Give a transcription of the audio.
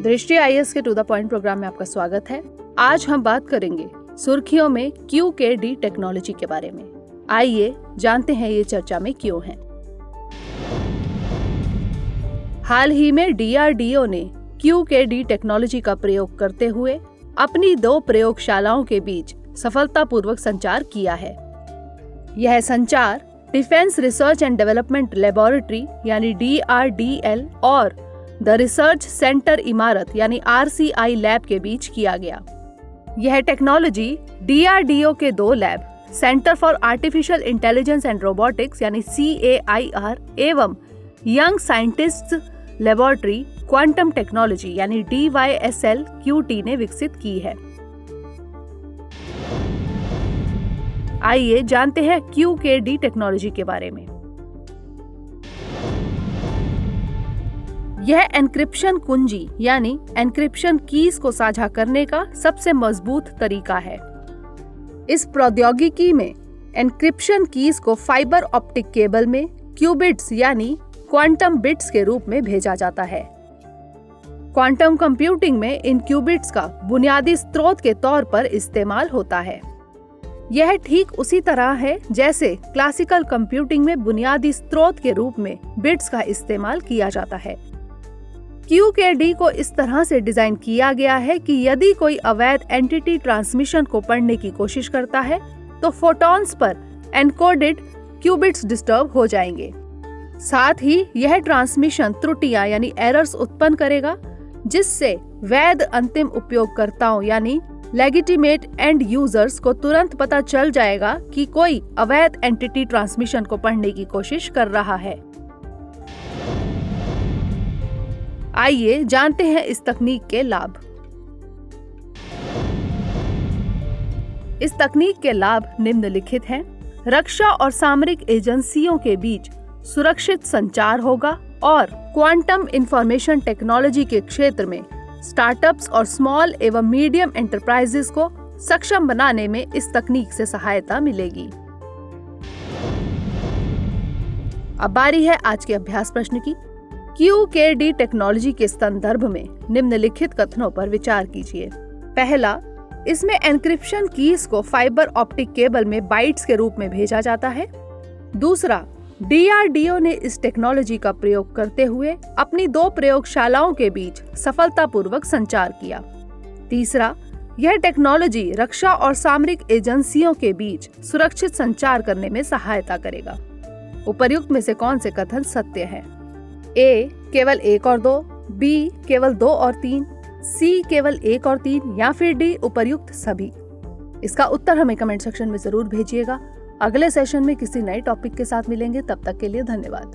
दृष्टि आईएएस के to the point programme में आपका स्वागत है। आज हम बात करेंगे सुर्खियों में QKD टेक्नोलॉजी के बारे में। आइए जानते हैं ये चर्चा में क्यों है। हाल ही में DRDO ने QKD टेक्नोलॉजी का प्रयोग करते हुए अपनी 2 प्रयोगशालाओं के बीच सफलतापूर्वक संचार किया है। यह संचार defence research and development laboratory यानी DRDL और द रिसर्च सेंटर इमारत यानी RCI लैब के बीच किया गया। यह टेक्नोलॉजी DRDO के 2 lab, centre for artificial intelligence and robotics यानी CAIR एवं young scientists laboratory quantum technology यानी DYSL-QT ने विकसित की है। आइए जानते हैं QKD टेक्नोलॉजी के बारे में। यह एन्क्रिप्शन कुंजी यानी एन्क्रिप्शन कीज को साझा करने का सबसे मजबूत तरीका है। इस प्रौद्योगिकी में एन्क्रिप्शन कीज को फाइबर ऑप्टिक केबल में क्यूबिट्स यानी क्वांटम बिट्स के रूप में भेजा जाता है। क्वांटम कंप्यूटिंग में इन क्यूबिट्स का बुनियादी स्रोत के तौर पर इस्तेमाल होता है। यह ठीक उसी तरह है जैसे क्लासिकल कंप्यूटिंग में बुनियादी स्रोत के रूप में बिट्स का इस्तेमाल किया जाता है। QKD को इस तरह से डिजाइन किया गया है कि यदि कोई अवैध एंटिटी ट्रांसमिशन को पढ़ने की कोशिश करता है तो photons per encoded qubits disturb हो जाएंगे। साथ ही यह ट्रांसमिशन त्रुटियां यानी एरर्स उत्पन्न करेगा, जिससे वैध अंतिम उपयोगकर्ताओं यानी लेजिटिमेट एंड यूजर्स को तुरंत पता चल जाएगा कि कोई अवैध एंटिटी ट्रांसमिशन को पढ़ने की कोशिश कर रहा है। आइए जानते हैं इस तकनीक के लाभ। इस तकनीक के लाभ निम्नलिखित हैं। रक्षा और सामरिक एजेंसियों के बीच सुरक्षित संचार होगा और क्वांटम इंफॉर्मेशन टेक्नोलॉजी के क्षेत्र में स्टार्टअप्स और स्मॉल एवं मीडियम एंटरप्राइजेस को सक्षम बनाने में इस तकनीक से सहायता मिलेगी। अब बारी है आज के अभ्यास प्रश्न की। QKD टेक्नोलॉजी के संदर्भ में निम्नलिखित कथनों पर विचार कीजिए। पहला, इसमें एन्क्रिप्शन कीज को फाइबर ऑप्टिक केबल में बाइट्स के रूप में भेजा जाता है। दूसरा, DRDO ने इस टेक्नोलॉजी का प्रयोग करते हुए अपनी 2 प्रयोगशालाओं के बीच सफलतापूर्वक संचार किया। तीसरा, यह टेक्नोलॉजी रक्षा और सामरिक एजेंसियों के बीच सुरक्षित संचार करने में सहायता करेगा। उपर्युक्त में से कौन से कथन सत्य है? A केवल 1 और 2, B केवल 2 और 3, C केवल 1 और 3 या फिर D उपर्युक्त सभी? इसका उत्तर हमें कमेंट सेक्शन में जरूर भेजिएगा। अगले सेशन में किसी नए टॉपिक के साथ मिलेंगे। तब तक के लिए धन्यवाद।